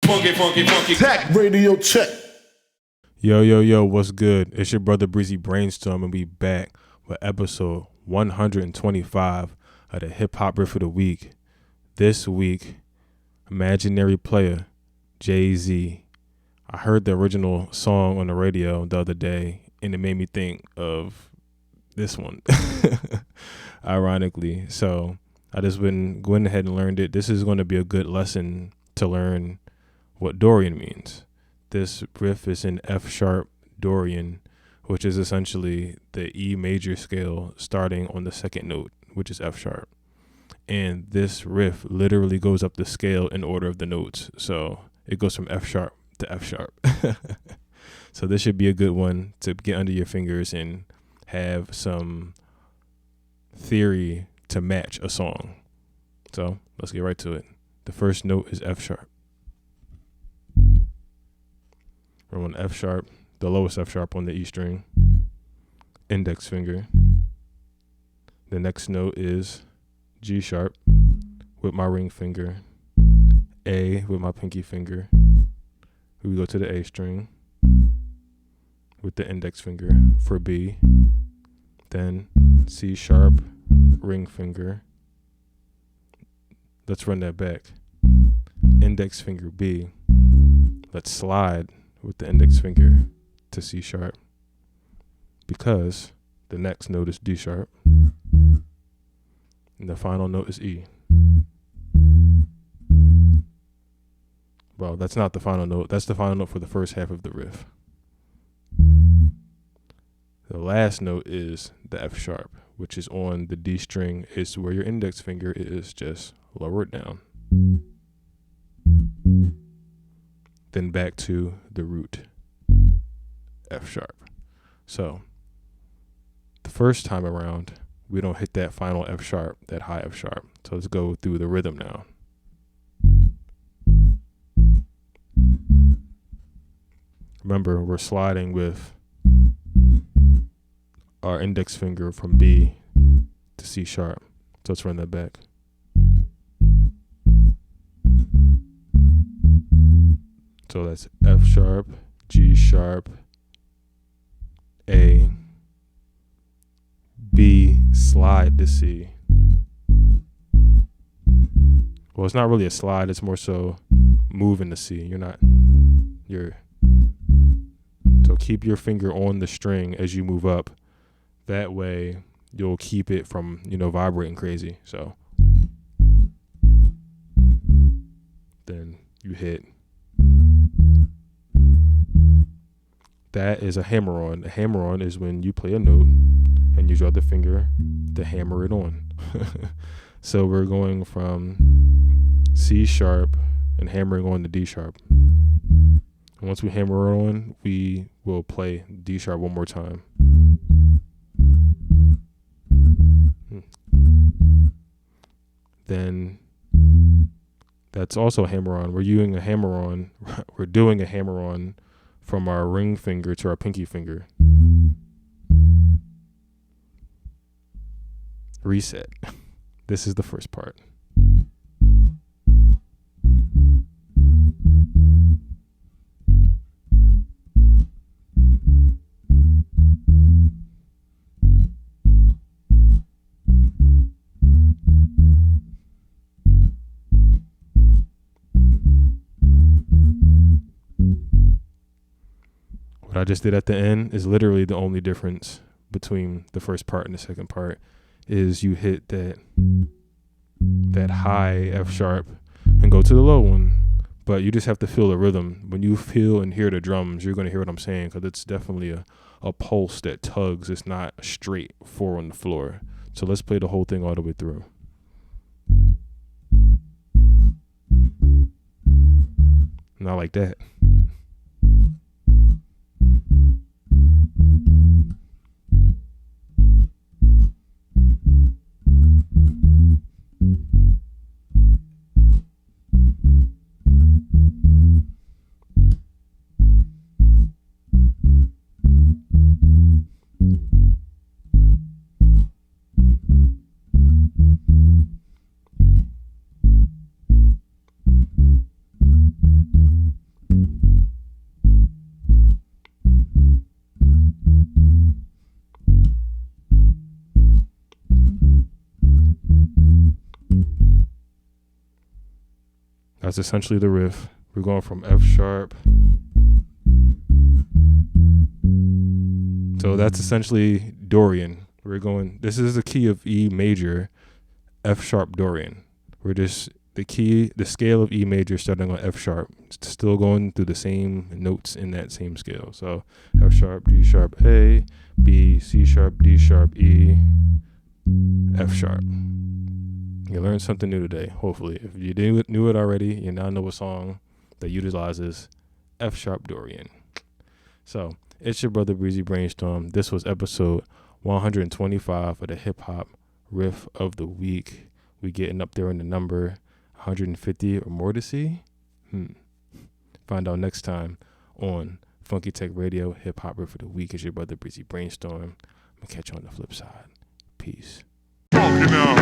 Funky, funky, funky. Tech radio check. Yo, what's good? It's your brother Breezy Brainstorm, and we back with episode 125 of the Hip Hop Riff of the Week. This week, Imaginary Player, Jay-Z. I heard the original song on the radio the other day, and it made me think of this one, ironically. So I just went ahead and learned it. This is going to be a good lesson to learn what Dorian means. This riff is in F sharp Dorian, which is essentially the E major scale starting on the second note, which is F sharp. And this riff literally goes up the scale in order of the notes. So it goes from F sharp to F sharp. So this should be a good one to get under your fingers and have some theory to match a song. So let's get right to it. The first note is F sharp. We're on F sharp, the lowest F sharp on the E string, index finger. The next note is G sharp with my ring finger, A with my pinky finger. We go to the A string with the index finger for B. Then C sharp, ring finger. Let's run that back. Index finger B. Let's slide with the index finger to C sharp because the next note is D sharp and the final note is E. Well, that's not the final note. That's the final note for the first half of the riff. The last note is the F sharp, which is on the D string. It's where your index finger is, just lower it down. Then back to the root, F sharp. So the first time around, we don't hit that final F sharp, that high F sharp. So let's go through the rhythm now. Remember, we're sliding with our index finger from B to C sharp. So let's run that back. So that's F sharp, G sharp, A, B, slide to C. Well, it's not really a slide, it's more so moving to C. So keep your finger on the string as you move up. That way you'll keep it from, vibrating crazy. So then you hit. That is a hammer-on. A hammer-on is when you play a note and use your other finger to hammer it on. So we're going from C sharp and hammering on to D sharp. And once we hammer it on, we will play D sharp one more time. Then that's also a hammer-on. We're doing a hammer-on from our ring finger to our pinky finger. Reset. This is the first part. What I just did at the end is literally the only difference between the first part and the second part is you hit that high F sharp and go to the low one. But you just have to feel the rhythm. When you feel and hear the drums, you're going to hear what I'm saying because it's definitely a pulse that tugs. It's not a straight 4 on the floor. So let's play the whole thing all the way through. Not like that. That's essentially the riff. We're going from F sharp. So that's essentially Dorian. This is the key of E major, F sharp Dorian. We're just the scale of E major starting on F sharp, still going through the same notes in that same scale. So F sharp, D sharp, A, B, C sharp, D sharp, E, F sharp. You learned something new today, hopefully. If you knew it already, you now know a song that utilizes F sharp Dorian. So it's your brother Breezy Brainstorm. This was episode 125 of the Hip Hop Riff of the Week. We getting up there in the number 150 or more to see. Find out next time on Funky Tech Radio. Hip Hop Riff of the Week is your brother Breezy Brainstorm. I'm gonna catch you on the flip side. Peace. Talking now.